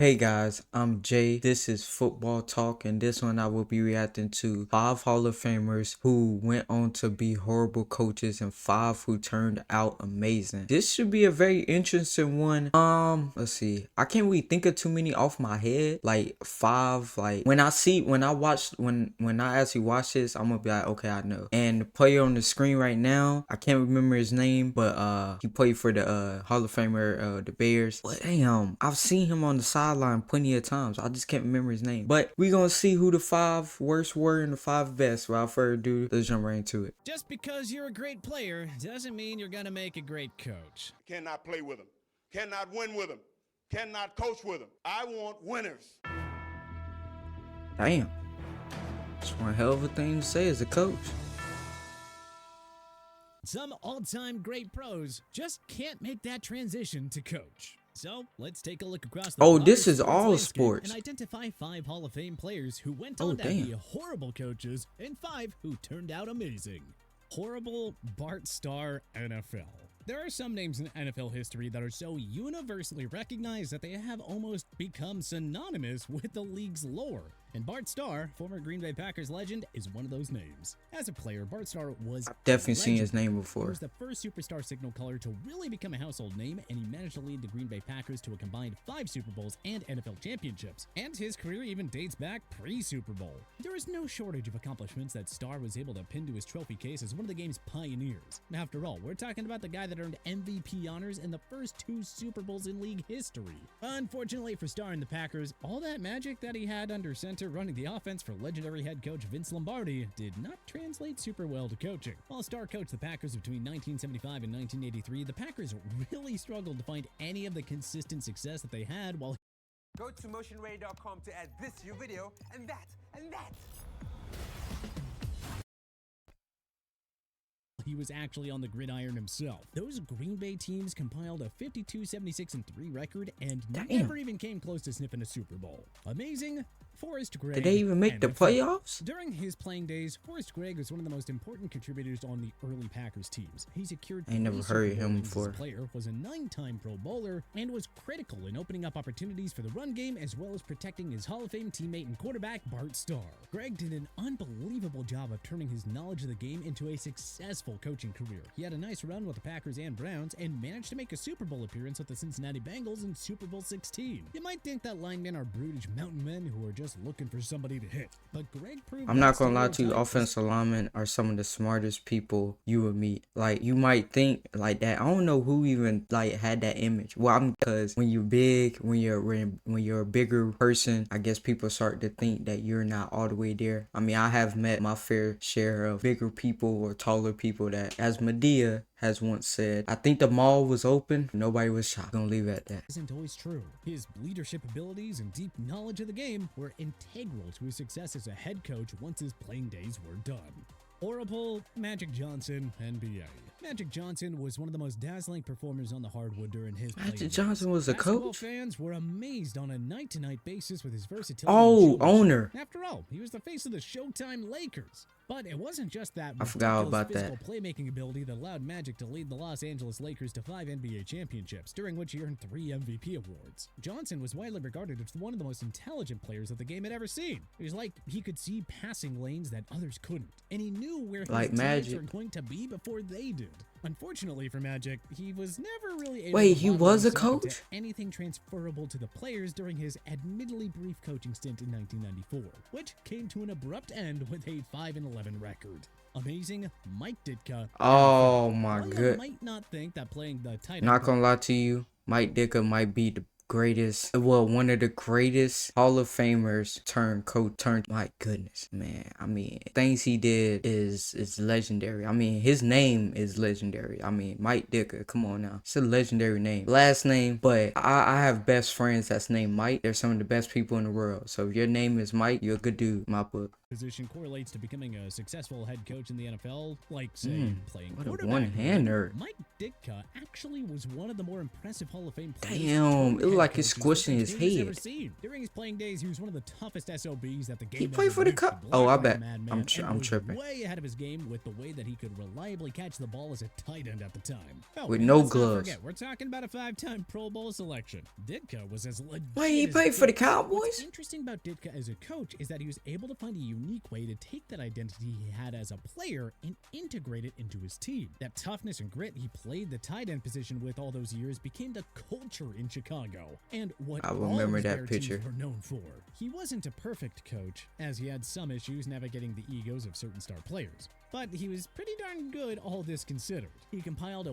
Hey guys, I'm Jay. This is Football Talk, and this one I will be reacting to 5 Hall of Famers who went on to be horrible coaches and 5 who turned out amazing. This should be a very interesting one. Let's see. I can't really think of too many off my head. Like 5. Like when I actually watch this, I'm gonna be like, okay, I know. And the player on the screen right now, I can't remember his name, but he played for the Hall of Famer, the Bears. But damn, I've seen him on the sideline plenty of times. I just can't remember his name. But we gonna see who the 5 worst were and the 5 best. Without further ado, let's jump right into it. Just because you're a great player doesn't mean you're going to make a great coach. Cannot play with them, cannot win with them, cannot coach with them. I want winners. Damn. That's one hell of a thing to say as a coach. Some all-time great pros just can't make that transition to coach. So let's take a look across the This is sports all landscape sports. and identify 5 Hall of Fame players who went Oh, on to damn. be horrible coaches and 5 who turned out amazing. Horrible Bart Starr NFL. There are some names in NFL history that are so universally recognized that they have almost become synonymous with the league's lore. And Bart Starr, former Green Bay Packers legend, is one of those names. As a player, Bart Starr was Definitely seen his legendary. name He before. was the first superstar signal caller to really become a household name, and he managed to lead the Green Bay Packers to a combined 5 Super Bowls and NFL championships. And his career even dates back pre-Super Bowl. There is no shortage of accomplishments that Starr was able to pin to his trophy case as one of the game's pioneers. After all, we're talking about the guy that earned MVP honors in the first 2 Super Bowls in league history. Unfortunately for Starr and the Packers, all that magic that he had under center running the offense for legendary head coach Vince Lombardi did not translate super well to coaching. While Starr coached the Packers between 1975 and 1983, the Packers really struggled to find any of the consistent success that they had while Go to motionray.com to add this to your video and that and that. he was actually on the gridiron himself. Those Green Bay teams compiled a 52-76-3 record and never even came close to sniffing a Super Bowl. Amazing? Forrest Gregg. Did they even make the NFL. playoffs? During his playing days, Forrest Gregg was one of the most important contributors on the early Packers teams. He secured I ain't never 3 heard Super of Bowl him rings as a before. player, was a 9-time Pro Bowler, and was critical in opening up opportunities for the run game as well as protecting his Hall of Fame teammate and quarterback Bart Starr. Gregg did an unbelievable job of turning his knowledge of the game into a successful coaching career. He had a nice run with the Packers and Browns and managed to make a Super Bowl appearance with the Cincinnati Bengals in Super Bowl 16. You might think that linemen are brutish mountain men who are just looking for somebody to hit, but Gregg proved I'm not that gonna lie to you, stereotype was offensive linemen are some of the smartest people you would meet. Like, you might think like that. I don't know who even like had that image. Well, I'm because when you're big, when you're a bigger person, I guess people start to think that you're not all the way there. I mean, I have met my fair share of bigger people or taller people that, as Medea has once said, I think the mall was open, nobody was shocked. Gonna leave it at that. isn't always true. His leadership abilities and deep knowledge of the game were integral to his success as a head coach once his playing days were done. Horrible Magic Johnson, NBA. Magic Johnson was one of the most dazzling performers on the hardwood during his playing Magic days. Johnson was a Basketball coach? fans were amazed on a night-to-night basis with his versatility. Oh, and showmanship. owner. After all, he was the face of the Showtime Lakers. But it wasn't just that I forgot ridiculous about physical that. playmaking ability that allowed Magic to lead the Los Angeles Lakers to 5 NBA championships, during which he earned 3 MVP awards. Johnson was widely regarded as one of the most intelligent players that the game had ever seen. It was like he could see passing lanes that others couldn't, and he knew where his Like teammates Magic. were going to be before they did. Unfortunately for Magic, he was never really able Wait, to he model was a himself into coach? anything transferable to the players during his admittedly brief coaching stint in 1994, which came to an abrupt end with a 5-11 record. Amazing Mike Ditka. Oh my While you good. might not think that playing the tight end Not gonna lie to you, Mike Ditka might be the greatest, well, one of the greatest Hall of Famers turned coach turned. My goodness, man. I mean, things he did is legendary. I mean, his name is legendary. I mean, Mike Ditka. Come on now, it's a legendary name, last name. But I have best friends that's named Mike. They're some of the best people in the world. So if your name is Mike, you're a good dude, in my book. position correlates to becoming a successful head coach in the NFL, like, say, playing What a quarterback. one-hander. Mike Ditka actually was one of the more impressive Hall of Fame players. Damn, it looked like he's it's squishing his head. During his playing days, he was one of the toughest SOBs that the game He played ever for the produced. Cup. He Oh, I blocked like a bet. madman I'm and was tripping. way ahead of his game with the way that he could reliably catch the ball as a tight end at the time. Oh, With and no let's not gloves. forget, we're talking about a 5-time Pro Bowl selection. Ditka was as legit. Wait, he as played for the gets. What's Cowboys? interesting about Ditka as a coach is that he was able to find a unique way to take that identity he had as a player and integrate it into his team. That toughness and grit he played the tight end position with all those years became the culture in Chicago, and what I all remember of his that better teams picture. were known for. He wasn't a perfect coach, as he had some issues navigating the egos of certain star players. But he was pretty darn good, all this considered. He compiled a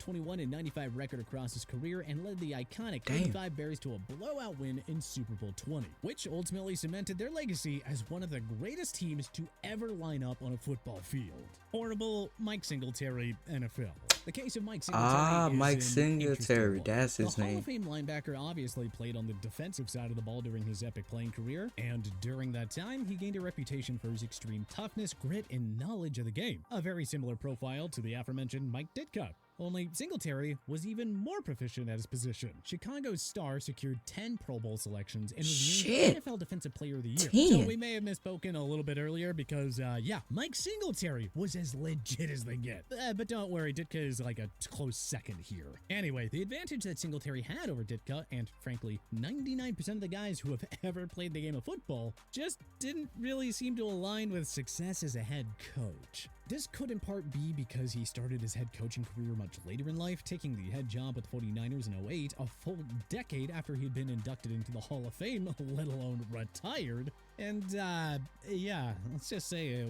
121-95 record across his career and led the iconic 35 Bears to a blowout win in Super Bowl 20, which ultimately cemented their legacy as one of the greatest teams to ever line up on a football field. Horrible Mike Singletary, NFL. The case of Mike Singletary is Mike an Singletary, interesting one. that's his The Hall name. of Fame linebacker obviously played on the defensive side of the ball during his epic playing career, and during that time, he gained a reputation for his extreme toughness, grit, and knowledge of the game. A very similar profile to the aforementioned Mike Ditka. Only Singletary was even more proficient at his position. Chicago's star secured 10 Pro Bowl selections and was named NFL Defensive Player of the Year. 10. So we may have misspoken a little bit earlier because, yeah, Mike Singletary was as legit as they get. But don't worry, Ditka is like a close second here. Anyway, the advantage that Singletary had over Ditka, and frankly, 99% of the guys who have ever played the game of football, just didn't really seem to align with success as a head coach. This could in part be because he started his head coaching career much later in life, taking the head job with the 49ers in 08, a full decade after he had been inducted into the Hall of Fame, let alone retired. And, yeah, let's just say it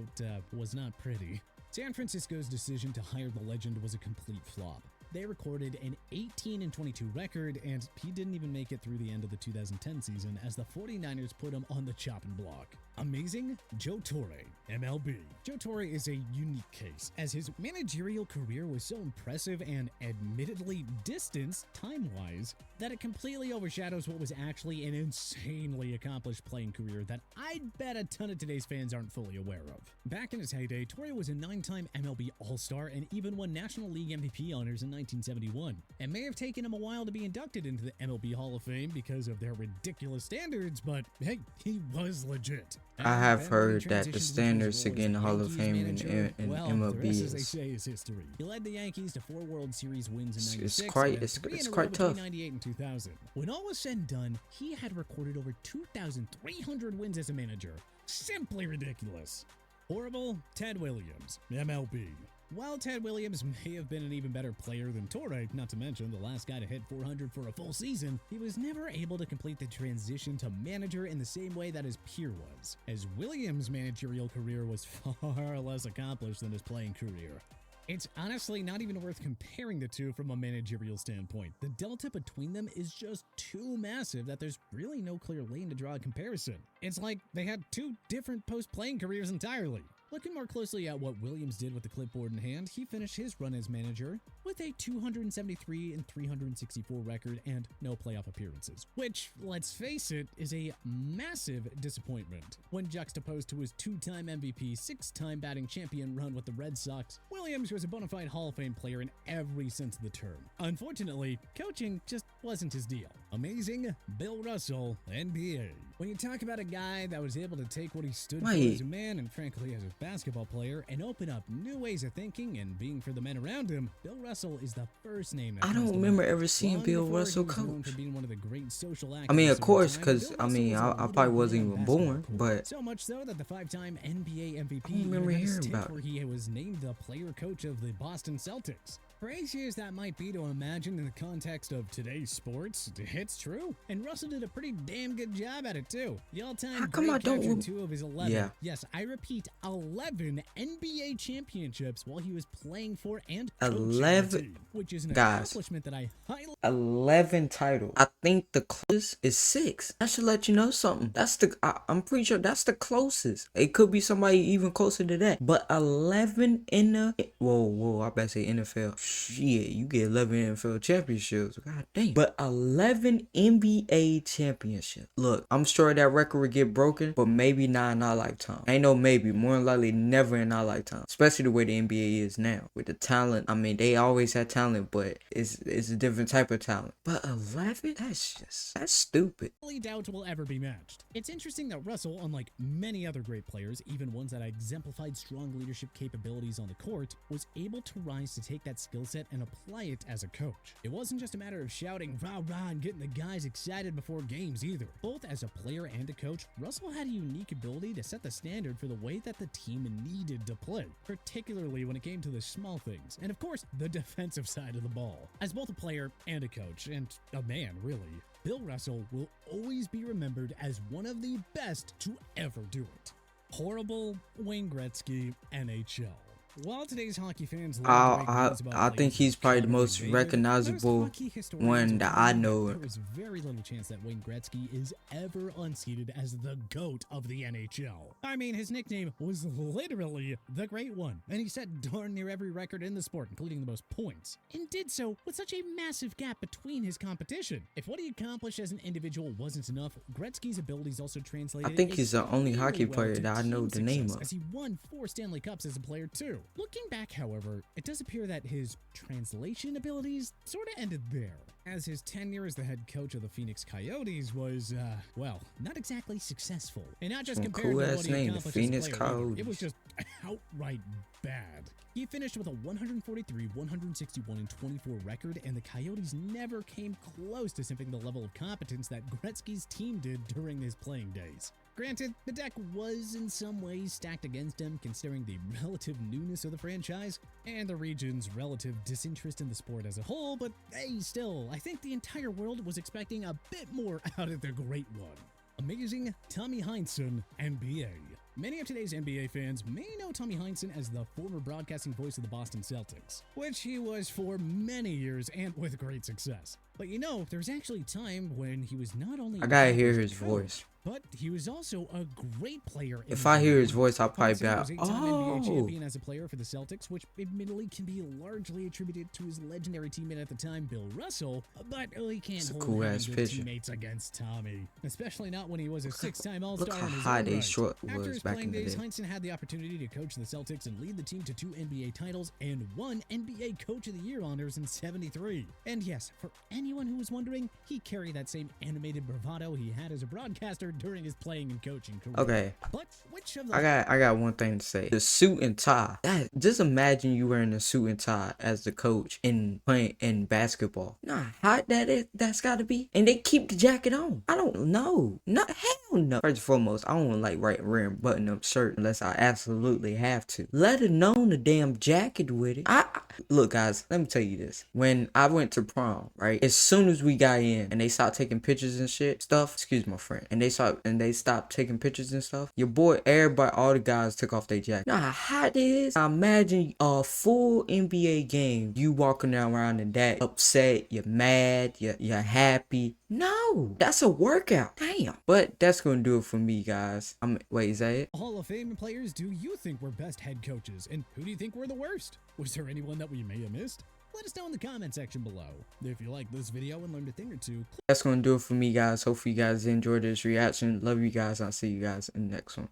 was not pretty. San Francisco's decision to hire the legend was a complete flop. They recorded an 18-22 record, and he didn't even make it through the end of the 2010 season as the 49ers put him on the chopping block. Amazing? Joe Torre, MLB. Joe Torre is a unique case, as his managerial career was so impressive and admittedly distanced time-wise that it completely overshadows what was actually an insanely accomplished playing career that I'd bet a ton of today's fans aren't fully aware of. Back in his heyday, Torre was a 9-time MLB All-Star and even won National League MVP honors in 1971. It may have taken him a while to be inducted into the MLB Hall of Fame because of their ridiculous standards, but hey, he was legit. I have heard that the standards to get in the Hall of Fame in MLB the rest, as they is say, is history. He led the Yankees to 4 World Series wins in It's 96 quite- and it's- 3 in it's a row quite between tough. 98 and 2000. When all was said and done, he had recorded over 2,300 wins as a manager. Simply ridiculous. Horrible Ted Williams, MLB. While Ted Williams may have been an even better player than Torre, not to mention the last guy to hit 400 for a full season, he was never able to complete the transition to manager in the same way that his peer was, as Williams' managerial career was far less accomplished than his playing career. It's honestly not even worth comparing the two from a managerial standpoint. The delta between them is just too massive that there's really no clear lane to draw a comparison. It's like they had 2 different post-playing careers entirely. Looking more closely at what Williams did with the clipboard in hand, he finished his run as manager with a 273-364 record and no playoff appearances, which, let's face it, is a massive disappointment. When juxtaposed to his 2-time MVP, 6-time batting champion run with the Red Sox, Williams was a bona fide Hall of Fame player in every sense of the term. Unfortunately, coaching just wasn't his deal. Amazing? Bill Russell, NBA. When you talk about a guy that was able to take what he stood for as a man and frankly as a basketball player and open up new ways of thinking and being for the men around him, Bill Russell is the first name that I comes don't to remember mind. ever seeing Long Bill before Russell he was known coach. for being one of the great social I mean, activists of course, our time, because Bill I Russell mean, was a I leader probably on wasn't the even basketball born, court. but So much so that the 5-time NBA MVP I don't remember even had a hearing stint about where he was named the player coach of the Boston Celtics. Crazy as that might be to imagine in the context of today's sports, it's true. And Russell did a pretty damn good job at it too. The all-time How come great I don't catcher rem- 2 of his 11. Yeah. Yes, I repeat, 11 NBA championships while he was playing for and coaching the 11 team, which is an guys. accomplishment that I highly 11 titles. I think the closest is 6. That should let you know something. I'm pretty sure that's the closest. It could be somebody even closer to that. But 11 in the whoa, I better say NFL. shit, you get 11 NFL championships. God damn. But 11 NBA championships. Look, I'm sure that record would get broken, but maybe not in our lifetime. Ain't no maybe. More than likely, never in our lifetime. Especially the way the NBA is now. With the talent, I mean, they always had talent, but it's a different type of talent. But 11? That's stupid. Only doubt will ever be matched. It's interesting that Russell, unlike many other great players, even ones that exemplified strong leadership capabilities on the court, was able to rise to take that skill set and apply it as a coach. It wasn't just a matter of shouting rah rah and getting the guys excited before games either. Both as a player and a coach, Russell had a unique ability to set the standard for the way that the team needed to play, particularly when it came to the small things, and of course, the defensive side of the ball. As both a player and a coach, and a man really, Bill Russell will always be remembered as one of the best to ever do it. Horrible Wayne Gretzky, NHL. While today's hockey fans I think he's probably the most recognizable one that I know. There is very little chance that Wayne Gretzky is ever unseated as the GOAT of the NHL. I mean, his nickname was literally the Great One, and he set darn near every record in the sport, including the most points, and did so with such a massive gap between his competition. If what he accomplished as an individual wasn't enough, Gretzky's abilities also translated. I think he's the only hockey player that I know the name of. As he won 4 Stanley Cups as a player too. Looking back, however, it does appear that his translation abilities sort of ended there, as his tenure as the head coach of the Phoenix Coyotes was, well, not exactly successful. And not just compared to what he accomplished Phoenix as a player, Coyotes. it was just outright bad. He finished with a 143, 161, and 24 record, and the Coyotes never came close to simping the level of competence that Gretzky's team did during his playing days. Granted, the deck was in some ways stacked against him, considering the relative newness of the franchise and the region's relative disinterest in the sport as a whole, but hey, still, I think the entire world was expecting a bit more out of the Great One. Amazing Tommy Heinsohn, NBA. Many of today's NBA fans may know Tommy Heinsohn as the former broadcasting voice of the Boston Celtics, which he was for many years and with great success. But you know, there was actually a time when he was not only I gotta hear his voice. but he was also a great player. If I hear his voice, I'll probably be out. out. He was 8-time NBA champion as a player for the Celtics, which admittedly can be largely attributed to his legendary teammate at the time, Bill Russell. But he can't It's a hold cool-ass good picture. teammates against Tommy, especially not when he was a 6-time All-Star. Look how in his high own they right. short After was his back playing in the days, day. Heinsohn had the opportunity to coach the Celtics and lead the team to 2 NBA titles and 1 NBA Coach of the Year honors in '73. And yes, for anyone who was wondering, he carried that same animated bravado he had as a broadcaster during his playing and coaching career. Okay, But which of the I got one thing to say. The suit and tie. Just imagine you wearing a suit and tie as the coach in playing in basketball. You know how hot that's gotta be? And they keep the jacket on. I don't know. Not hell no. First and foremost, I don't like wearing button-up shirt unless I absolutely have to. Let alone the damn jacket with it. Look guys, let me tell you this. When I went to prom, right? As soon as we got in and they stopped taking pictures and stuff, excuse my friend, and they stopped taking pictures and stuff, your boy, everybody, all the guys took off their jacket. Now how hot it is? Now imagine a full NBA game, you walking around in that upset, you're mad, you're happy. No, that's a workout. Damn. But that's gonna do it for me, guys. Wait, is that it? Hall of Fame players do you think were best head coaches, and who do you think were the worst? Was there anyone that we may have missed? Let us know in the comment section below. If you liked this video and learned a thing or two, That's gonna do it for me, guys. Hopefully you guys enjoyed this reaction. Love you guys. I'll see you guys in the next one.